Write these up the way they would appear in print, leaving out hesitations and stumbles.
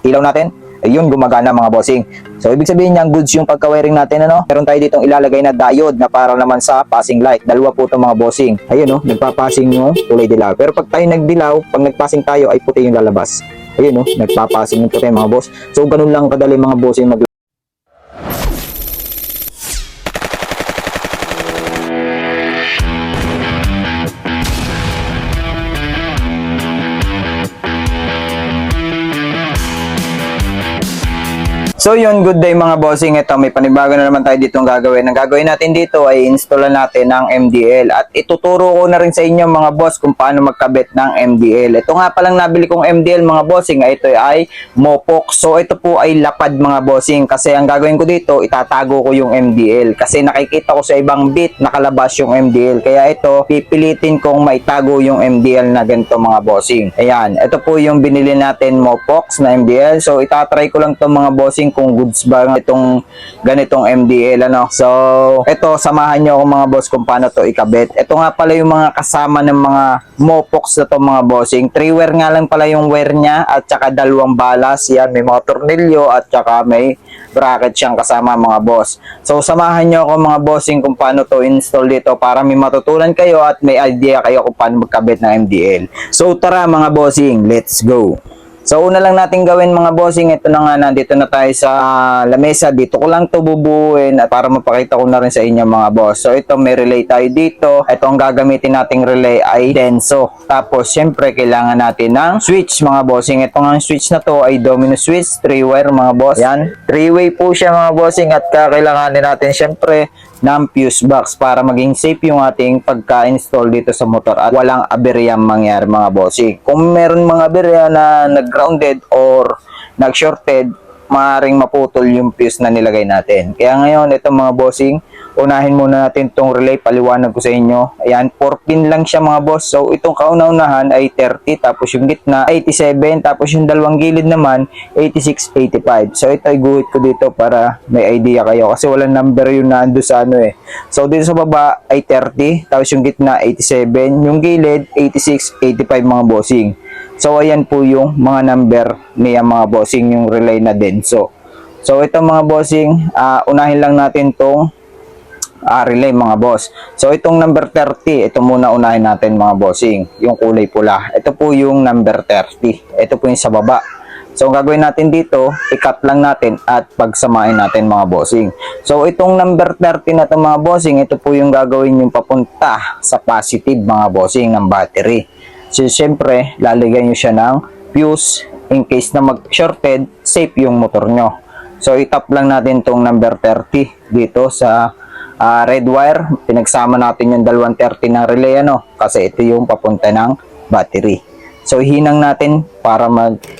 ilaw natin, ayun, gumagana mga bossing. So ibig sabihin niyan, goods yung pagka-wiring natin, ano. Meron tayo ditong ilalagay na diode na para naman sa passing light. Dalawa po itong mga bossing. Ayun, oh, nagpapassing yung kulay dilaw. Pero pag tayo nagdilaw, pag nagpassing tayo ay puti yung lalabas. Ayun, oh, nagpapassing yung puti mga boss. So ganun lang kadali mga bossing mag. So yun, good day mga bossing. Ito, may panibago na naman tayo ditong gagawin. Ang gagawin natin dito ay installan natin ng MDL. At ituturo ko na rin sa inyo mga boss kung paano magkabit ng MDL. Ito nga palang nabili kong MDL mga bossing. Ito ay Mopox. So ito po ay lapad mga bossing. Kasi ang gagawin ko dito, itatago ko yung MDL. Kasi nakikita ko sa ibang bit nakalabas yung MDL. Kaya ito, pipilitin kong maitago yung MDL na ganito mga bossing. Ayan, ito po yung binili natin Mopox na MDL. So itatry ko lang to mga bossing kung goods ba itong ganitong MDL, ano. So ito, samahan nyo ako mga boss kung paano to ikabit. Ito nga pala yung mga kasama ng mga Mopox na to mga bossing. 3 wire nga lang pala yung wire nya at saka dalawang balas. Yan, may mga tornilyo at saka may bracket siyang kasama mga boss. So samahan nyo ako mga bossing kung paano to install dito para may matutunan kayo at may idea kayo kung paano magkabit ng MDL. So tara mga bossing, let's go! So una lang natin gawin mga bossing, ito na nga, nandito na tayo sa lamesa. Dito ko lang to bubuuin at para mapakita ko na rin sa inyo mga boss. So ito, may relay tayo dito. Ito ang gagamitin nating relay ay Denso. Tapos syempre kailangan natin ng switch mga bossing. Ito nga switch na to ay domino switch, 3 wire mga boss. Yan, 3-way po siya mga bossing at kailanganin natin syempre ng fuse box para maging safe yung ating pagka-install dito sa motor at walang aberyang mangyari mga bossing. Kung meron mga aberya na nag-grounded or nag-shorted, maaaring maputol yung fuse na nilagay natin. Kaya ngayon, ito mga bossing, unahin muna natin itong relay, paliwanag ko sa inyo. Ayan, 4 pin lang siya mga boss. So itong kauna-unahan ay 30, tapos yung gitna 87, tapos yung dalawang gilid naman 86, 85. So ito ay guhit ko dito para may idea kayo kasi walang number yung nando sa ano eh. So dito sa baba ay 30, tapos yung gitna 87, yung gilid 86, 85 mga bossing. So ayan po yung mga number niya mga bossing, yung relay na Denso. So ito mga bossing, unahin lang natin tong relay mga boss. So itong number 30, ito muna unahin natin mga bossing, yung kulay pula. Ito po yung number 30. Ito po yung sa baba. So ang gagawin natin dito, i-cut lang natin at pagsamahin natin mga bossing. So itong number 30 na ito mga bossing, ito po yung gagawin yung papunta sa positive mga bossing ng battery. So syempre, lalagyan nyo siya ng fuse in case na mag-shorted, safe yung motor nyo. So itap lang natin itong number 30 dito sa red wire. Pinagsama natin yung 230 ng relay, ano, kasi ito yung papunta ng battery. So hinang natin para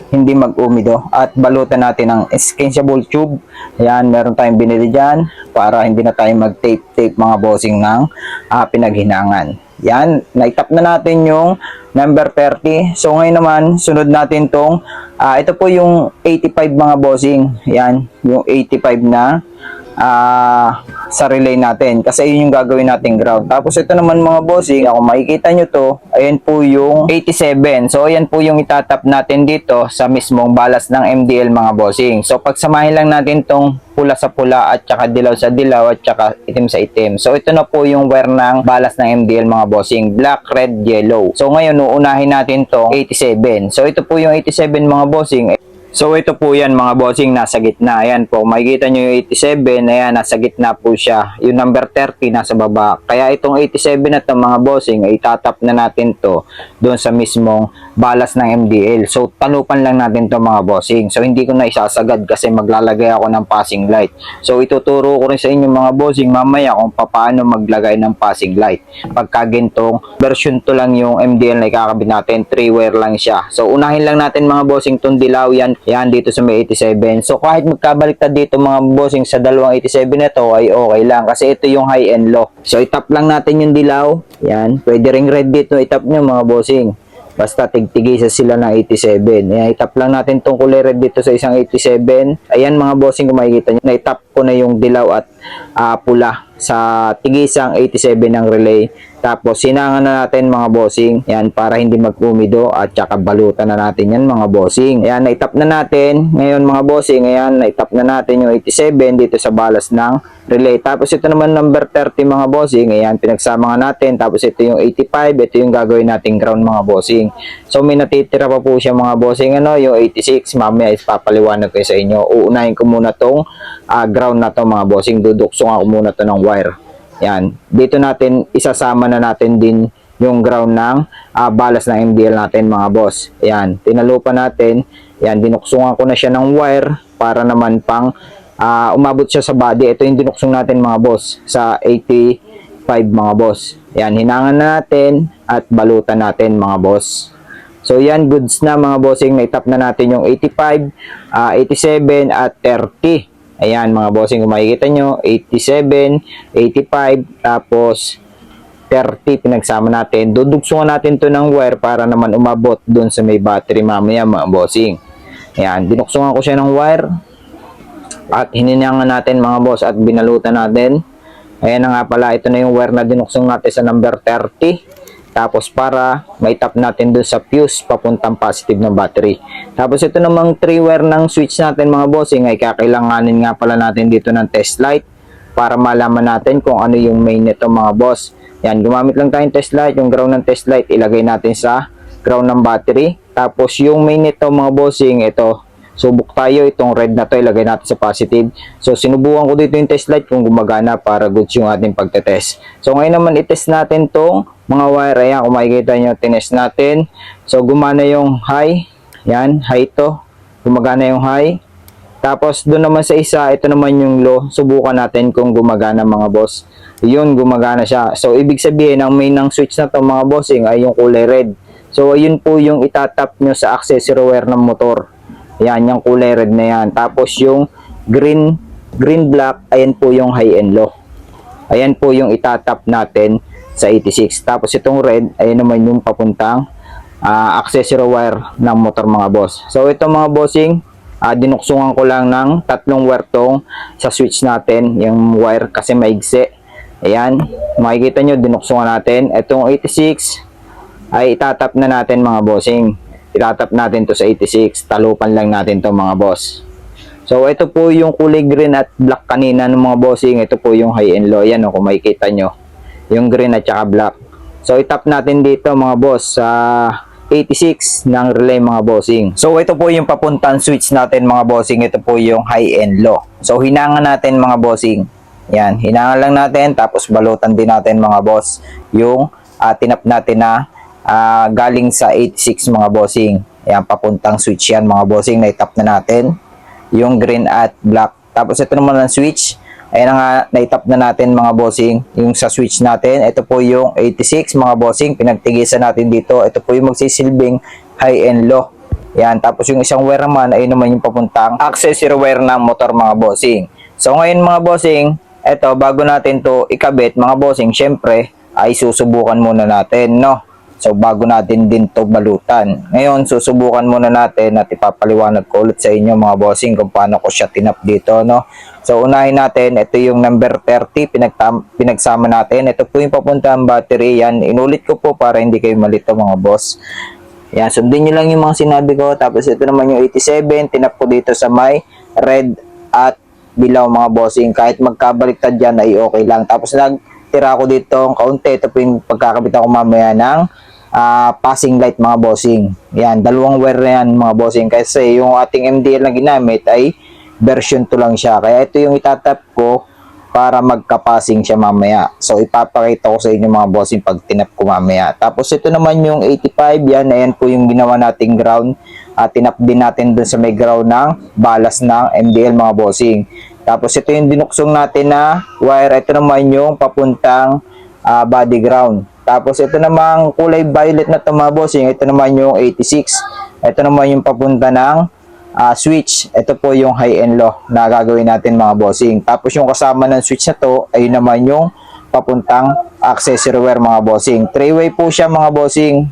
hindi mag-umido at balutan natin ng exchangeable tube. Ayan, meron tayong binili dyan para hindi na tayo mag-tape mga bossing ng pinaghinangan. Yan, naitap na natin yung number 30. So ngayon naman, sunod natin tong ito po yung 85 mga bossing. Yan, yung 85 na sa relay natin kasi yun yung gagawin nating ground. Tapos ito naman mga bossing, kung makikita nyo to, ayan po yung 87. So ayan po yung itatap natin dito sa mismong balas ng MDL mga bossing. So pagsamahin lang natin tong pula sa pula at saka dilaw sa dilaw at saka itim sa itim. So ito na po yung wire ng balas ng MDL mga bossing, black, red, yellow. So ngayon uunahin natin tong 87. So ito po yung 87 mga bossing. So ito po yan mga bossing, nasa gitna. Ayan po, makikita nyo yung 87, ayan, nasa gitna po siya. Yung number 30 nasa baba. Kaya itong 87 na ito mga bossing, ay itatap na natin to doon sa mismong balas ng MDL. So tanupan lang natin to mga bossing. So hindi ko na isasagad kasi maglalagay ako ng passing light. So ituturo ko rin sa inyo mga bossing mamaya kung paano maglagay ng passing light. Pagka gintong version to lang yung MDL na ikakabit natin, 3 wire lang siya. So unahin lang natin mga bossing tong dilaw, yan dito sa may 87. So kahit magkabaliktad dito mga bossing sa dalawang 87 na to ay okay lang kasi ito yung high and low. So itap lang natin yung dilaw. Yan, pwede ring red dito itap nyo mga bossing. Basta tigtigisa sila ng 87. Ayan, itap lang natin tong kulay red dito sa isang 87. Ayan mga bossing, kung makikita nyo, na-itap ko na yung dilaw at pula. sa tigisang 87 ng relay. Tapos sinangan na natin mga bossing. Yan, para hindi mag-umido at saka balutan na natin yan mga bossing. Ayan, naitap na natin. Ngayon mga bossing, ayan, naitap na natin yung 87 dito sa balas ng relay. Tapos ito naman number 30 mga bossing. Ayan, pinagsama nga natin. Tapos ito yung 85. Ito yung gagawin nating ground mga bossing. So may natitira pa po siya mga bossing. Ano, yung 86. Mamaya is papaliwanag ko sa inyo. Uunahin ko muna tong ground na to mga bossing. Duduksong ako muna to ng wire. Yan, dito natin isasama na natin din yung ground ng balas ng MDL natin mga boss. Yan, tinalupan natin. Yan, dinuksungan ko na siya ng wire para naman pang umabot siya sa body. Ito yung dinuksong natin mga boss sa 85 mga boss. Yan, hinangan natin at balutan natin mga boss. So yan, goods na mga bossing. Naitap na natin yung 85, 87 at 30. Ayan mga bossing, kung makikita nyo, 87, 85, tapos 30 pinagsama natin. Dudugsungan natin to ng wire para naman umabot dun sa may battery mamaya mga bossing. Ayan, dinuksungan ko siya ng wire at hininangan natin mga boss at binalutan natin. Ayan na nga pala, ito na yung wire na dinuksong natin sa number 30. Tapos para maitap natin dun sa fuse papuntang positive ng battery. Tapos ito namang 3 wire ng switch natin mga bossing ay kakailanganin nga pala natin dito ng test light para malaman natin kung ano yung main nito mga boss. Yan, gumamit lang tayong test light. Yung ground ng test light ilagay natin sa ground ng battery. Tapos yung main nito mga bossing, ito subok tayo, itong red na to ilagay natin sa positive. So sinubukan ko dito yung test light kung gumagana para goods yung ating pagtetest. So ngayon naman itest natin tong mga wire. Ayan, kung makikita nyo, tinest natin. So gumana yung high. Yan, high to. Gumagana yung high. Tapos doon naman sa isa, ito naman yung low. Subukan natin kung gumagana mga boss. Yun, gumagana siya. So ibig sabihin, ang main ng switch na to mga bossing ay yung kulay red. So ayun po yung itatap nyo sa accessory wire ng motor. Yan, yung kulay red na yan. Tapos yung green black, ayan po yung high and low. Ayan po yung itatap natin sa 86. Tapos itong red, ayan naman yung papuntang accessory wire ng motor mga boss. So ito mga bossing, dinuksungan ko lang ng 3 wire tong sa switch natin. Yung wire kasi maigsi. Ayan, makikita nyo, dinuksungan natin. Itong 86 ay itatap na natin mga bossing. Itatap natin to sa 86. Talupan lang natin to mga boss. So ito po yung kulay green at black kanina ng mga bossing. Ito po yung high and low. Yan o, kung makikita nyo, yung green at saka black. So itap natin dito mga boss sa 86 ng relay mga bossing. So ito po yung papuntang switch natin mga bossing. Ito po yung high and low. So hinangan natin mga bossing. Yan, hinangan lang natin. Tapos balutan din natin mga boss yung tinap natin na galing sa 86 mga bossing. Ayan, papuntang switch yan mga bossing. Naitap na natin yung green at black. Tapos ito naman ang switch. Ayan nga, naitap na natin mga bossing yung sa switch natin. Ito po yung 86 mga bossing. Pinagtigisan natin dito. Ito po yung magsisilbing high and low. Ayan, tapos yung isang wire naman ay naman yung papuntang accessory wire ng motor mga bossing. So ngayon mga bossing, ito bago natin to ikabit mga bossing, syempre ay susubukan muna natin, no? So bago natin din to balutan. Ngayon susubukan muna natin at ipapaliwanag ko ulit sa inyo mga bossing kung paano ko siya tinap dito, no? So unahin natin, ito yung number 30 pinagsama natin. Ito po yung papuntang battery. Yan, inulit ko po para hindi kayo malito mga boss. Yan, sundin nyo lang yung mga sinabi ko. Tapos ito naman yung 87, tinap ko dito sa may red at dilaw mga bossing. Kahit magkabaliktad dyan ay okay lang. Tapos nagtira ko dito ang kaunti. Ito po yung pagkakabit ako mamaya ng passing light mga bossing. Yan, dalawang wire na yan mga bossing. Kasi yung ating MDL na ginamit ay version 2 lang siya. Kaya ito yung itatap ko para magka-passing siya mamaya. So ipapakita ko sa inyo mga bossing pag tinap ko mamaya. Tapos ito naman yung 85. Yan, ayan po yung ginawa nating ground. Tinap din natin dun sa may ground ng balas ng MDL mga bossing. Tapos ito yung dinuksong natin na wire. Ito naman yung papuntang body ground. Tapos ito namang kulay violet na ito mga bossing. Ito naman yung 86. Ito naman yung papunta ng switch. Ito po yung high and low na gagawin natin mga bossing. Tapos yung kasama ng switch na to ay naman yung papuntang accessory wire mga bossing. 3-way po siya mga bossing.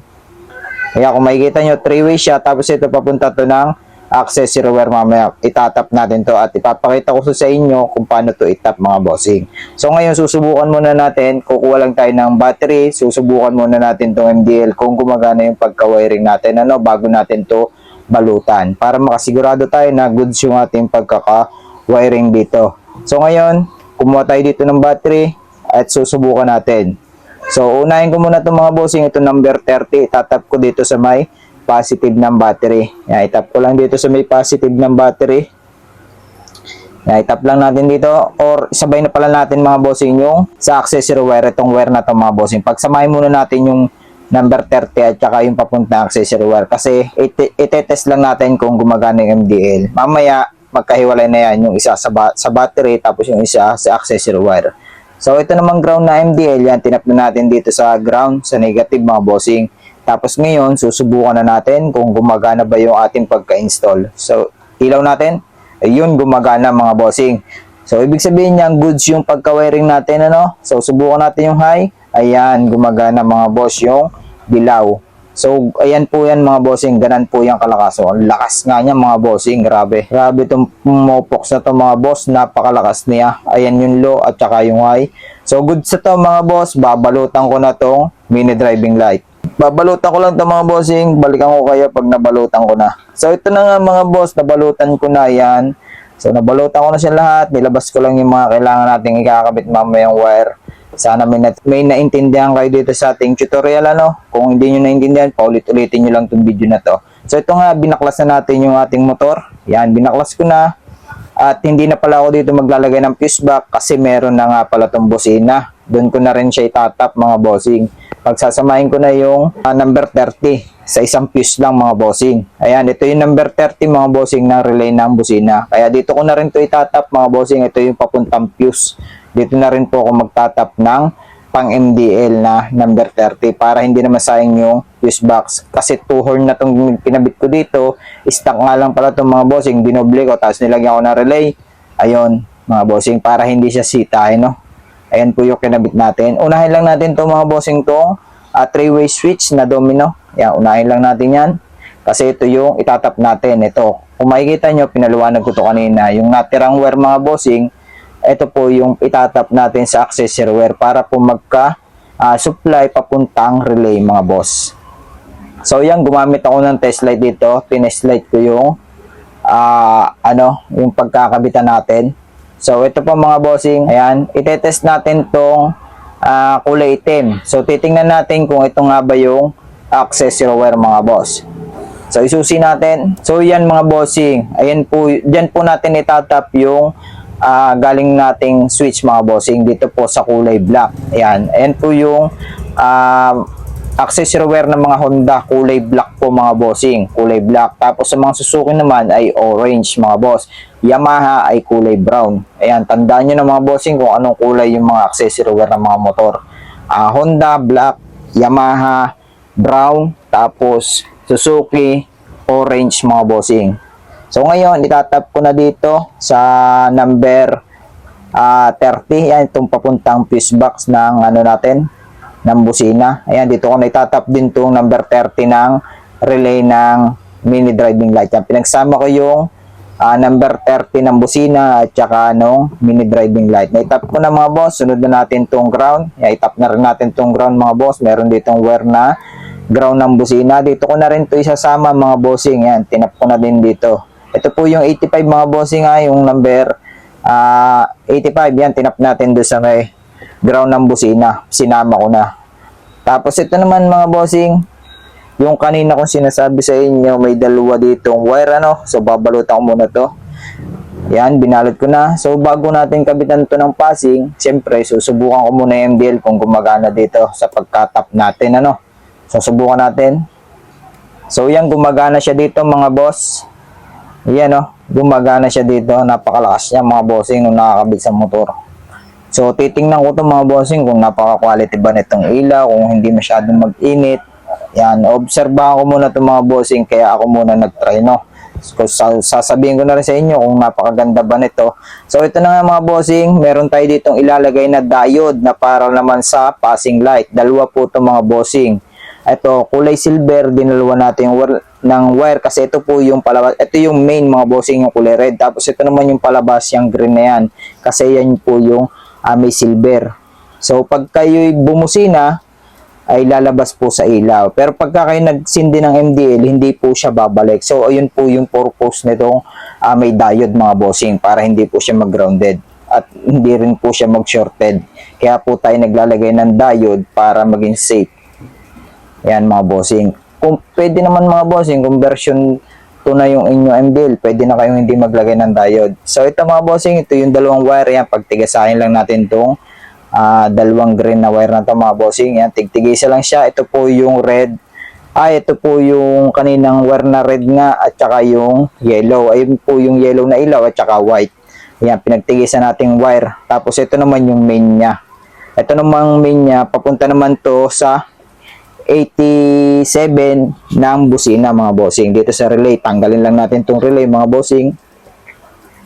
Kaya kung makikita nyo, 3-way siya. Tapos ito papunta to ng accessory wire mamaya. Itatap natin to at ipapakita ko sa inyo kung paano to itap mga bossing. So ngayon susubukan muna natin, kukuha lang tayo ng battery, susubukan muna natin tong MDL kung gumagana yung pagka-wiring natin bago natin to balutan para makasigurado tayo na goods yung ating pagkaka-wiring dito. So ngayon, kumuha tayo dito ng battery at susubukan natin. So unahin ko muna itong mga bossing, ito number 30, itatap ko dito sa may positive ng battery. Yan, itap ko lang dito sa may positive ng battery. Yan, itap lang natin dito or sabay na pala natin mga bossing yung sa accessory wire, itong wire na ito mga bossing. Pagsamahin muna natin yung number 30 at saka yung papunta accessory wire kasi itetest lang natin kung gumagana yung MDL. Mamaya magkahiwalay na yan, yung isa sa battery tapos yung isa sa accessory wire. So ito namang ground na MDL, yan tinap na natin dito sa ground, sa negative mga bossing. Tapos ngayon, susubukan na natin kung gumagana ba yung ating pagka-install. So, ilaw natin. Ayun, gumagana mga bossing. So, ibig sabihin niya, goods yung pagka-wiring natin, So, subukan natin yung high. Ayan, gumagana mga boss yung dilaw. So, ayan po yan mga bossing. Ganan po yung kalakas. So, ang lakas nga niya mga bossing. Grabe. Grabe itong mopox na to mga boss. Napakalakas niya. Ayan yung low at saka yung high. So, goods na to mga boss. Babalutan ko na tong mini driving light. Babalutan ko lang ito mga bossing, balikan ko kayo pag nabalutan ko na. So ito na nga mga boss, nabalutan ko na yan. So nabalutan ko na siya lahat, nilabas ko lang yung mga kailangan nating ikakabit mamayang wire. Sana may naintindihan kayo dito sa ating tutorial Kung hindi nyo naintindihan, paulit-ulitin nyo lang itong video na to. So ito nga, binaklas na natin yung ating motor. Yan, binaklas ko na. At hindi na pala ako dito maglalagay ng fuse box kasi meron na nga pala itong busina. Doon ko na rin siya itatap mga bossing. Pagsasamahin ko na yung number 30 sa isang fuse lang mga bossing. Ayan, ito yung number 30 mga bossing ng relay ng busina. Kaya dito ko na rin to itatap mga bossing. Ito yung papuntang fuse. Dito na rin po ako magtatap ng pang MDL na number 30 para hindi na masayang yung fuse box. Kasi 2 horn na itong pinabit ko dito. Stock nga lang pala itong mga bossing. Dinoble ko tapos nilagyan ko ng relay. Ayun mga bossing para hindi siya sita. Ayan po yung kinabit natin. Unahin lang natin itong mga bossing itong 3-way switch na domino. Yan, unahin lang natin yan. Kasi ito yung itatap natin. Ito, kung makikita nyo, pinaliwanag ko ito kanina. Yung natirang wire mga bossing, ito po yung itatap natin sa accessory wire para po magka-supply papuntang relay mga boss. So yan, gumamit ako ng test light dito. Tinest light ko yung yung pagkakabitan natin. So ito po mga bossing, ayan, itetest natin tong kulay itim. So titingnan natin kung ito nga ba yung accessory wire mga boss. So isusi natin. So yan mga bossing, ayan po, diyan po natin itatap yung galing nating switch mga bossing dito po sa kulay black. Ayan po yung accessory wire ng mga Honda, kulay black po mga bossing, kulay black. Tapos sa mga Suzuki naman ay orange mga boss. Yamaha ay kulay brown. Ayan, tandaan nyo na mga bossing kung anong kulay yung mga accessory wire ng mga motor. Honda, black, Yamaha, brown, tapos Suzuki, orange mga bossing. So ngayon, itatap ko na dito sa number 30. Yan, itong papuntang fuse box ng natin, ng busina. Ayan, dito ko na itatap din itong number 30 ng relay ng mini driving light. Yan, pinagsama ko yung number 30 ng busina at saka mini driving light. Naitap ko na mga boss. Sunod na natin itong ground. Yan, itap na rin natin itong ground mga boss. Meron ditong wire na ground ng busina. Dito ko na rin ito isasama mga bossing. Yan, tinap ko na din dito. Ito po yung 85 mga bossing yung number 85. Yan, tinap natin doon sa may ground ng busina. Sinama ko na. Tapos ito naman mga bossing, yung kanina kong sinasabi sa inyo, may dalawa ditong wire So babalutan ko muna to. Yan, binalot ko na. So bago natin kabitan to ng passing, siyempre susubukan ko muna yung MDL kung gumagana dito sa pagkatap natin So subukan natin. So yan, gumagana siya dito mga boss. Yan gumagana siya dito. Napakalakas niya mga bossing nung nakakabit sa motor. So titingnan ko itong mga bossing kung napaka-quality ba nitong ilaw, kung hindi masyadong mag-init. Yan, obserbahan ko muna itong mga bossing kaya ako muna nag-try So, sasabihin ko na rin sa inyo kung napakaganda ba nito. So ito na nga mga bossing, meron tayo ditong ilalagay na diode na para naman sa passing light. Dalawa po itong mga bossing. Ito, kulay silver, dinalawa natin yung ng wire kasi ito po yung palabas. Ito yung main mga bossing, yung kulay red. Tapos ito naman yung palabas, yung green na yan. Kasi yan po yung may silver. So, pag kayo'y bumusina, ay lalabas po sa ilaw. Pero pagka kayo nagsindi ng MDL, hindi po siya babalik. So, ayun po yung purpose nitong may diode mga bossing para hindi po siya mag-grounded at hindi rin po siya mag-shorted. Kaya po tayo naglalagay ng diode para maging safe. Yan mga bossing. Kung pwede naman mga bossing, kung version 2 na yung inyo MDL, pwede na kayong hindi maglagay ng diode. So ito mga bossing, ito yung dalawang wire. Yan, pagtigasahin lang natin itong dalawang green na wire na ito mga bossing. Yan, tigtigisa lang siya. Ito po yung red. Ito po yung kaninang wire na red nga at saka yung yellow. Ayun po yung yellow na ilaw at saka white. Yan, pinagtigisan nating wire. Tapos ito naman yung main niya. Ito namang main niya, papunta naman to sa 87 ng busina mga bossing. Dito sa relay, tanggalin lang natin tong relay mga bossing.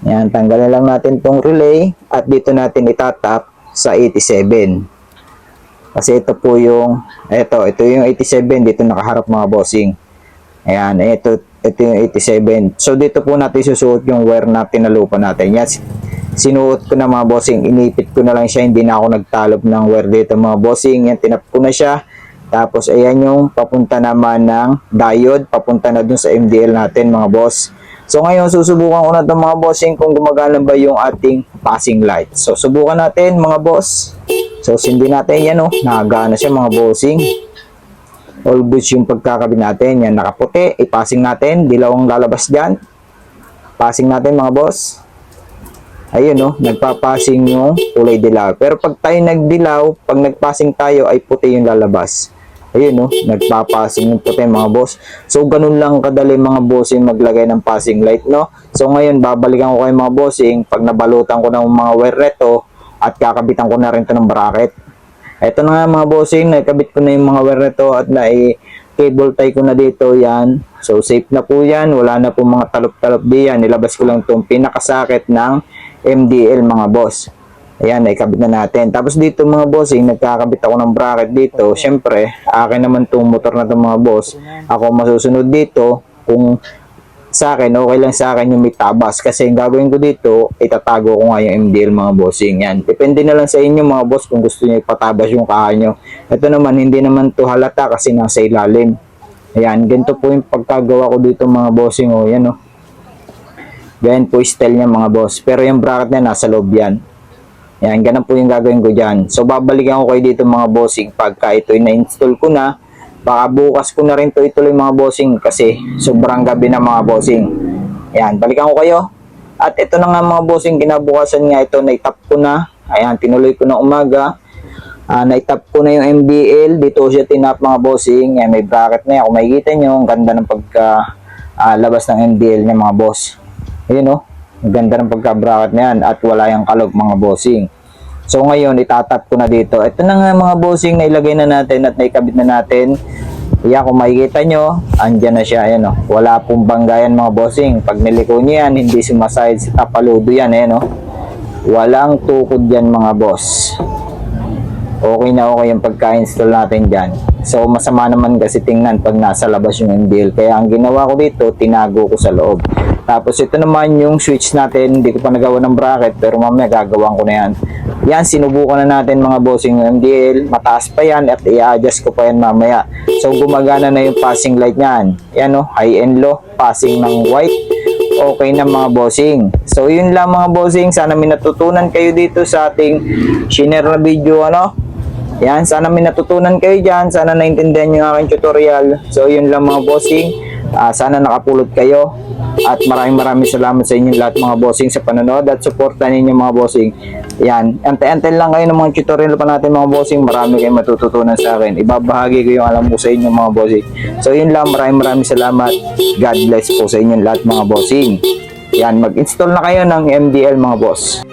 Yan, tanggalin lang natin tong relay at dito natin itatap sa 87. Kasi ito po yung ito yung 87 dito nakaharap mga bossing. Ayan, ito yung 87. So dito po natin susuot yung wire na tinalupan natin. Yan, sinuot ko na mga bossing, inipit ko na lang siya, hindi na ako nagtalop ng wire dito mga bossing. Yan, tinap ko na siya. Tapos ayan yung papunta naman ng diode, papunta na dun sa MDL natin mga boss. So ngayon susubukan ko na ito mga bossing kung gumagana ba yung ating passing light. So subukan natin mga boss. So sindi natin yan nagana siya mga bossing. All goods yung pagkakabit natin. Yan nakaputi, i-passing natin, dilaw ang lalabas dyan. Passing natin mga boss. Ayun nagpa-passing yung kulay dilaw. Pero pag tayo nagdilaw, pag nagpassing tayo ay puti yung lalabas. Ayun nagpa-passing yung puti mga boss. So ganun lang kadali mga bossing maglagay ng passing light So ngayon babalikan ko kayo mga bossing pag nabalutan ko ng mga wire reto at kakabitan ko na rin to ng bracket. Ito na nga mga bossing, nakabit ko na yung mga wire reto at cable tie ko na dito yan. So safe na po yan, wala na po mga talop-talop diyan. Nilabas ko lang itong pinakasakit ng MDL mga boss. Ayan, naikabit na natin. Tapos dito mga bossing, nagkakabit ako ng bracket dito. Siyempre, akin naman itong motor na itong mga boss. Ako masusunod dito. Kung sa akin, okay lang sa akin yung may tabas. Kasi yung gagawin ko dito, itatago ko nga yung MDL mga bossing. Yan. Depende na lang sa inyo mga boss kung gusto nyo ipatabas yung kaha nyo. Ito naman, hindi naman to halata kasi nasa ilalim. Ayan, ganito po yung pagkagawa ko dito mga bossing. Yan Ganyan po style niya mga boss. Pero yung bracket niya nasa loob yan. Yan, ganun po yung gagawin ko dyan. So, babalikan ko kayo dito mga bossing pagka ito na-install ko na. Baka bukas ko na rin ito ituloy mga bossing kasi sobrang gabi na mga bossing. Yan, balikan ko kayo. At ito na nga mga bossing, kinabukasan nga ito, na-tap ko na. Ayan, tinuloy ko na umaga. Na-tap ko na yung MDL. Dito siya tinap mga bossing. Yan, may bracket na yan. Kung makikita nyo, ang ganda ng pagka labas ng MDL niya mga boss. Ayun ang ganda ng pagka-bracket na yan at wala yung kalog mga bossing. So ngayon itatap ko na dito. Ito na nga mga bossing na ilagay na natin at naikabit na natin. Kaya kung makikita nyo, andyan na siya. Ayan wala pong banggayan mga bossing. Pag niliko nyo yan, hindi sumasahid sa tapaludo yan. Ayan walang tukod yan mga boss. Okay na okay yung pagka-install natin dyan. So masama naman kasi tingnan pag nasa labas yung MDL. Kaya ang ginawa ko dito, tinago ko sa loob. Tapos ito naman yung switch natin, hindi ko pa nagawa ng bracket pero mamaya gagawin ko na yan. Yan, sinubukan na natin mga bossing yung MDL, mataas pa yan at i-adjust ko pa yan mamaya. So gumagana na yung passing light niyan. Yan high and low, passing ng white. Okay na mga bossing. So yun lang mga bossing, sana may natutunan kayo dito sa ating shinare na video Yan, sana may natutunan kayo dyan, sana naintindihan nyo aking tutorial. So yun lang mga bossing. Sana nakapulot kayo at maraming salamat sa inyo lahat mga bossing sa panonood at suporta ninyo mga bossing. Yan, antay-antay lang kayo ng mga tutorial pa natin mga bossing. Marami kayong matututunan sa akin. Ibabahagi ko yung alam ko sa inyo mga bossing. So yun lang, maraming salamat. God bless po sa inyo lahat mga bossing. Yan, mag-install na kayo ng MDL mga boss.